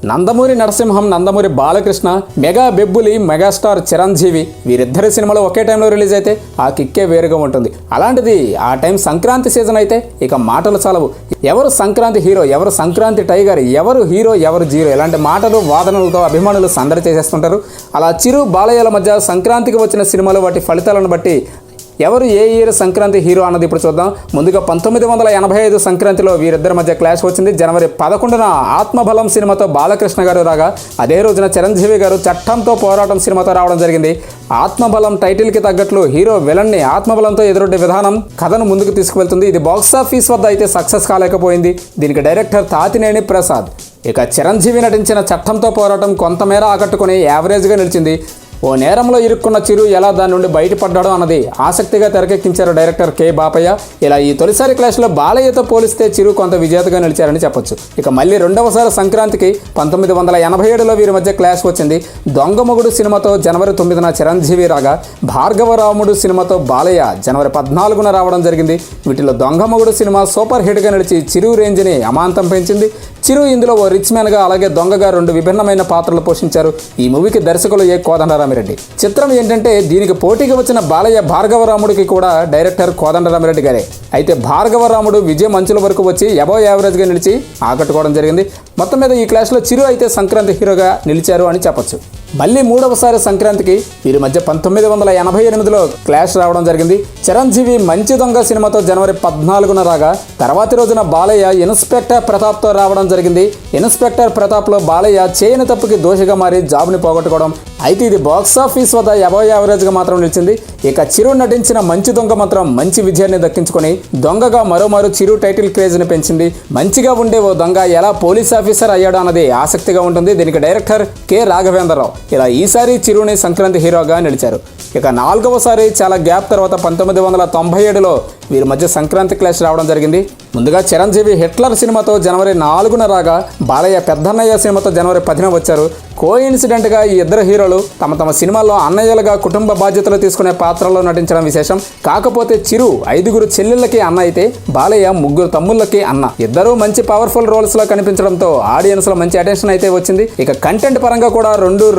Nandamuri Narasimham, Nandamuri Balakrishna, mega బెబ్బులి, megastar Chiranjeevi వీరిద్దరి సినిమాలు ఒకే టైంలో రిలీజ్ అయితే ఆ కిక్కే వేరుగా ఉంటుంది. అలాంటిది ఆ టైం సంక్రాంతి సీజన్ అయితే ఇక మాటలు చాలవు. ఎవరు సంక్రాంతి హీరో, ఎవరు సంక్రాంతి టైగర్, ఎవరు హీరో, ఎవరు జీరో, ఇలాంటి మాటలు వాదనలతో అభిమానులు సందడి చేసేస్తుంటారు. అలా చిరు, బాలయ్యల మధ్య సంక్రాంతికి వచ్చిన సినిమాలు వాటి ఫలితాలను బట్టి ఎవరు ఏ ఇయర్ సంక్రాంతి హీరో అన్నది ఇప్పుడు చూద్దాం. ముందుగా 1985 సంక్రాంతిలో వీరిద్దరి మధ్య క్లాష్ వచ్చింది. జనవరి 11న ఆత్మబలం సినిమాతో బాలకృష్ణ గారు రాగా, అదే రోజున చిరంజీవి గారు చట్టంతో పోరాటం సినిమాతో రావడం జరిగింది. ఆత్మబలం టైటిల్కి తగ్గట్లు హీరో విలన్ని ఆత్మబలంతో ఎదురొడ్డే విధానం కథను ముందుకు తీసుకువెళ్తుంది. ఇది బాక్సాఫీస్ వద్ద అయితే సక్సెస్ కాలేకపోయింది. దీనికి డైరెక్టర్ తాతినేని ప్రసాద్. ఇక చిరంజీవి నటించిన చట్టంతో పోరాటం కొంతమేర ఆకట్టుకుని యావరేజ్గా నిలిచింది. ఓ నేరంలో ఇరుక్కున్న చిరు ఎలా దాని నుండి బయటపడ్డాడో అన్నది ఆసక్తిగా తెరకెక్కించారు డైరెక్టర్ కె బాపయ్య. ఇలా ఈ తొలిసారి క్లాష్లో బాలయ్యతో పోలిస్తే చిరు కొంత విజేతగా నిలిచారని చెప్పొచ్చు. ఇక మళ్ళీ రెండవసారి సంక్రాంతికి 1987లో వీరి మధ్య క్లాష్ వచ్చింది. దొంగమొగుడు సినిమాతో జనవరి 9న చిరంజీవి రాగా, భార్గవరాముడు సినిమాతో బాలయ్య జనవరి 14న రావడం జరిగింది. వీటిలో దొంగమొగుడు సినిమా సూపర్ హిట్గా నిలిచి చిరు రేంజ్ని అమాంతం పెంచింది. చిరు ఇందులో ఓ రిచ్ మ్యాన్గా, అలాగే దొంగగా రెండు విభిన్నమైన పాత్రలు పోషించారు. ఈ మూవీకి దర్శకులు ఏ కోదండరామిరెడ్డి. చిత్రం ఏంటంటే దీనికి పోటీగా వచ్చిన బాలయ్య భార్గవరాముడికి కూడా డైరెక్టర్ కోదండరామిరెడ్డి గారే. అయితే భార్గవరాముడు విజయం అంచుల వరకు వచ్చి అబవ్ యావరేజ్గా నిలిచి ఆకట్టుకోవడం జరిగింది. మొత్తం మీద ఈ క్లాష్లో చిరు అయితే సంక్రాంతి హీరోగా నిలిచారు అని చెప్పొచ్చు. మళ్ళీ మూడవసారి సంక్రాంతికి వీరి మధ్య 1988లో క్లాష్ రావడం జరిగింది. చిరంజీవి మంచి దొంగ సినిమాతో జనవరి 14న రాగా, తర్వాతి రోజున బాలయ్య ఇన్స్పెక్టర్ ప్రతాప్తో రావడం జరిగింది. ఇన్స్పెక్టర్ ప్రతాప్లో బాలయ్య చేయని తప్పుకి దోషిగా మారి జాబ్ని పోగొట్టుకోవడం. అయితే ఇది బాక్సాఫీస్ వద్ద అబవ్ యావరేజ్గా మాత్రం నిలిచింది. ఇక చిరు నటించిన మంచి దొంగ మాత్రం మంచి విజయాన్ని దక్కించుకొని దొంగగా మరోమారు చిరు టైటిల్ క్రేజ్ని పెంచింది. మంచిగా ఉండే ఓ దొంగ ఎలా పోలీస్ ఆఫీసర్ అయ్యాడు అన్నది ఆసక్తిగా ఉంటుంది. దీనికి డైరెక్టర్ కె రాఘవేంద్రరావు. ఇలా ఈసారి చిరుని సంక్రాంతి హీరోగా నిలిచారు. ఇక నాలుగవసారి చాలా గ్యాప్ తర్వాత 1997లో వీరి మధ్య సంక్రాంతి క్లాష్ రావడం జరిగింది. ముందుగా చిరంజీవి హిట్లర్ సినిమాతో జనవరి 4న రాగా, బాలయ్య పెద్దన్నయ్య సినిమాతో జనవరి 10న వచ్చారు. కోఇన్సిడెంట్గా ఈ ఇద్దరు హీరోలు తమ సినిమాల్లో అన్నయ్యలుగా కుటుంబ బాధ్యతలు తీసుకునే పాత్రలో నటించడం విశేషం. కాకపోతే చిరు 5 చెల్లెళ్ళకి అన్న అయితే బాలయ్య 3 తమ్ముళ్ళకి అన్న. ఇద్దరూ మంచి పవర్ఫుల్ రోల్స్లో కనిపించడంతో ఆడియన్స్లో మంచి అటెన్షన్ అయితే వచ్చింది. ఇక కంటెంట్ పరంగా కూడా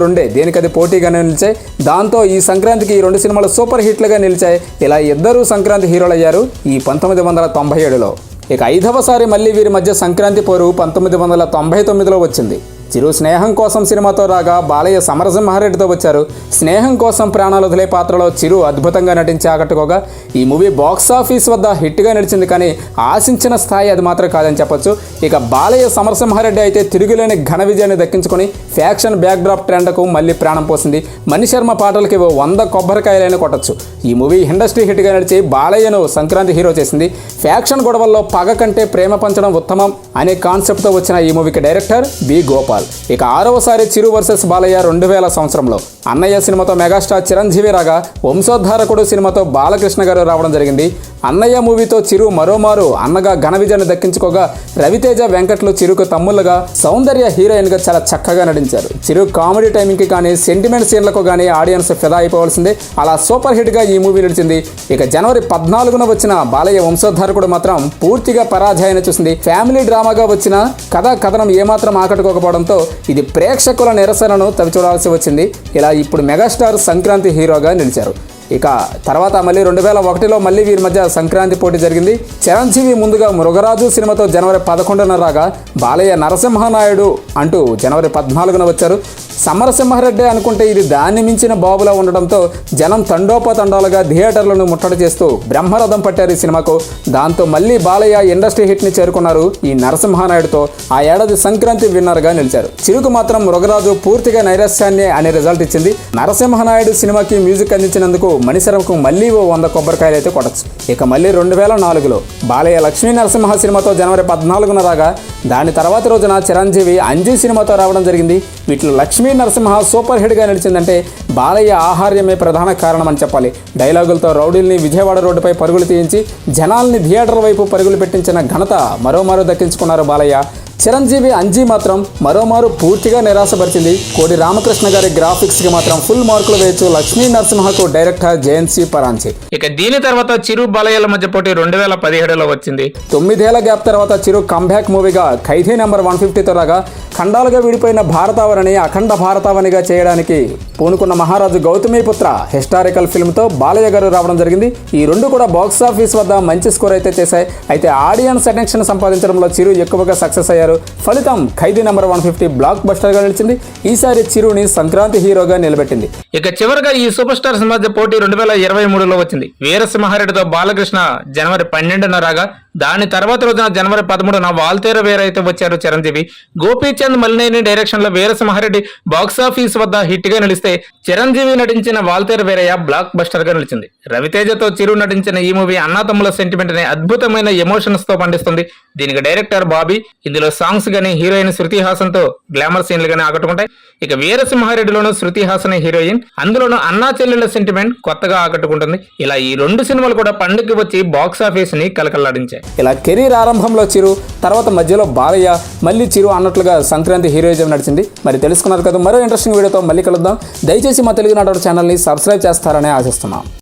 రెండే దేనికది పోటీగానే నిలిచాయి. దాంతో ఈ సంక్రాంతికి ఈ 2 సినిమాలు సూపర్ హిట్లుగా నిలిచాయి. ఇలా ఇద్దరూ సంక్రాంతి హీరోలు అయ్యారు ఈ 1997లో. ఇక 5వసారి మళ్ళీ వీరి మధ్య సంక్రాంతి పోరు 1999లో వచ్చింది. చిరు స్నేహం కోసం సినిమాతో రాగా, బాలయ్య సమరసింహారెడ్డితో వచ్చారు. స్నేహం కోసం ప్రాణాలు వదిలే పాత్రలో చిరు అద్భుతంగా నటించి ఆకట్టుకోగా, ఈ మూవీ బాక్సాఫీస్ వద్ద హిట్గా నిలిచింది. కానీ ఆశించిన స్థాయి అది మాత్రం కాదని చెప్పొచ్చు. ఇక బాలయ్య సమరసింహారెడ్డి అయితే తిరుగులేని ఘన విజయాన్ని దక్కించుకొని ఫ్యాక్షన్ బ్యాక్డ్రాప్ ట్రెండ్కు మళ్ళీ ప్రాణం పోసింది. మణిశర్మ పాటలకి 100 కొబ్బరికాయలైనా కొట్టచ్చు. ఈ మూవీ ఇండస్ట్రీ హిట్గా నడిచి బాలయ్యను సంక్రాంతి హీరో చేసింది. ఫ్యాక్షన్ గొడవల్లో పగ కంటే ప్రేమ పంచడం ఉత్తమం అనే కాన్సెప్ట్తో వచ్చిన ఈ మూవీకి డైరెక్టర్ బి గోపాల్. ఇక 6వసారి చిరు వర్సెస్ బాలయ్య 2000 సంవత్సరంలో. అన్నయ్య సినిమాతో మెగాస్టార్ చిరంజీవి రాగా, వంశోద్ధారకుడు సినిమాతో బాలకృష్ణ గారు రావడం జరిగింది. అన్నయ్య మూవీతో చిరు మరోమారు అన్నగా ఘన విజయాన్ని దక్కించుకోగా, రవితేజ, వెంకట్లు చిరుకు తమ్ముళ్ళగా, సౌందర్య హీరోయిన్గా చాలా చక్కగా నటించారు. చిరు కామెడీ టైమింగ్కి కానీ, సెంటిమెంట్ సీన్లకు కానీ ఆడియన్స్ ఫిదా అయిపోవాల్సిందే. అలా సూపర్ హిట్గా ఈ మూవీ నిలిచింది. ఇక జనవరి 14న వచ్చిన బాలయ్య వంశోద్ధారకుడు మాత్రం పూర్తిగా పరాజయాన్ని చూసింది. ఫ్యామిలీ డ్రామాగా వచ్చిన కథనం ఏమాత్రం ఆకట్టుకోకపోవడంతో ఇది ప్రేక్షకుల నిరసనను తవిచూడాల్సి వచ్చింది. ఇలా ఇప్పుడు మెగాస్టార్ సంక్రాంతి హీరోగా నిలిచారు. ఇక తర్వాత మళ్ళీ 2001లో మళ్ళీ వీరి మధ్య సంక్రాంతి పోటీ జరిగింది. చిరంజీవి ముందుగా మృగరాజు సినిమాతో జనవరి 11న రాగా, బాలయ్య నరసింహనాయుడు అంటూ జనవరి 14న వచ్చారు. సమరసింహారెడ్డి అనుకుంటే ఇది దాన్ని మించిన బాబులా ఉండడంతో జనం తండోపతండాలుగా థియేటర్లను ముట్టడి చేస్తూ బ్రహ్మరథం పట్టారు ఈ సినిమాకు. దాంతో మళ్ళీ బాలయ్య ఇండస్ట్రీ హిట్ని చేరుకున్నారు ఈ నరసింహనాయుడుతో. ఆ ఏడాది సంక్రాంతి విన్నర్గా నిలిచారు. చిరుకు మాత్రం మృగరాజు పూర్తిగా నైరాశ్యాన్ని అనే రిజల్ట్ ఇచ్చింది. నరసింహనాయుడు సినిమాకి మ్యూజిక్ అందించినందుకు మణిశర్మకు మళ్ళీ 100 కొబ్బరికాయలు అయితే కొట్టచ్చు. ఇక మళ్ళీ 2004లో బాలయ్య లక్ష్మీ నరసింహ సినిమాతో జనవరి 14న రాగా, దాని తర్వాతి రోజున చిరంజీవి అంజీ సినిమాతో రావడం జరిగింది. వీటిలో లక్ష్మీ నరసింహ సూపర్ హిట్గా నిలిచిందంటే బాలయ్య ఆహార్యమే ప్రధాన కారణం అని చెప్పాలి. డైలాగులతో రౌడీల్ని విజయవాడ రోడ్డుపై పరుగులు తీయించి జనాల్ని థియేటర్ వైపు పరుగులు పెట్టించిన ఘనత మరోమారు దక్కించుకున్నారు బాలయ్య. చిరంజీవి అంజీ మాత్రం మరోమారు పూర్తిగా నిరాశపరిచింది. కోడి రామకృష్ణ గారి గ్రాఫిక్స్ కి మాత్రం ఫుల్ మార్కులు వేయచ్చు లక్ష్మీ నరసింహకు డైరెక్టర్ జేఎన్సీ పరాంచి. ఇక దీని తర్వాత చిరు బాలయ్యల మధ్య పోటీ 2017లో వచ్చింది. 9 ఏళ్ల గ్యాప్ తర్వాత చిరు కంబ్యాక్ మూవీగా ఖైదీ నెంబర్ 150తో రాగా ఖండాలుగా విడిపోయిన భారతావనిని అఖండ భారతావనిగా చేయడానికి పూనుకున్న మహారాజు గౌతమిపుత్ర హిస్టారికల్ ఫిల్మ్తో బాలయ్య గారు రావడం జరిగింది. ఈ రెండు కూడా బాక్సాఫీస్ వద్ద మంచి స్కోర్ అయితే చేశాయి. అయితే ఆడియన్స్ అటెన్షన్ సంపాదించడంలో చిరు ఎక్కువగా సక్సెస్ అయ్యారు. ఫలితం ఖైదీ నెంబర్ 150 బ్లాక్ బస్టర్గా నిలిచింది. ఈసారి చిరుని సంక్రాంతి హీరోగా నిలబెట్టింది. ఇక చివరిగా ఈ సూపర్ స్టార్స్ మధ్య పోటీ 2023లో వచ్చింది. వీరసింహారెడ్డితో బాలకృష్ణ జనవరి 12న రాగా దాని తర్వాత రోజున జనవరి 13న వాల్తేరు వేర అయితే వచ్చారు చిరంజీవి. గోపీచంద్ మలినేని డైరెక్షన్ లో వీరసింహారెడ్డి బాక్సాఫీస్ వద్ద హిట్ గా నిలిస్తే చిరంజీవి నటించిన వాల్తేరు వేరయ్య బ్లాక్ బస్టర్ గా నిలిచింది. రవితేజతో చిరు నటించిన ఈ మూవీ అన్నాతమ్ముల సెంటిమెంట్ ని అద్భుతమైన ఎమోషన్స్ తో పండిస్తుంది. దీనికి డైరెక్టర్ బాబీ. ఇందులో సాంగ్స్ గానీ హీరోయిన్ శృతి హాసన్ తో గ్లామర్ సీన్లు గానీ ఆకట్టుకుంటాయి. ఇక వీరసింహారెడ్డిలోను శృతి హాసన్ హీరోయిన్, అందులోనూ అన్నా చెల్లెళ్ళ సెంటిమెంట్ కొత్తగా ఆకట్టుకుంటుంది. ఇలా ఈ రెండు సినిమాలు కూడా పండుగకి వచ్చి బాక్సాఫీస్ ని కలకల్లాడించాయి. ఇలా కెరీర్ ఆరంభంలో చిరు, తర్వాత మధ్యలో బాలయ్య, మళ్ళీ చిరు అన్నట్లుగా సంక్రాంతి హీరోయిజం నడిచింది. మరి తెలుసుకున్నారు కదా, మరో ఇంట్రెస్టింగ్ వీడియోతో మళ్ళీ కలుద్దాం. దయచేసి మా తెలుగు నాటోడు ఛానల్ని సబ్స్క్రైబ్ చేస్తారని ఆశిస్తున్నాం.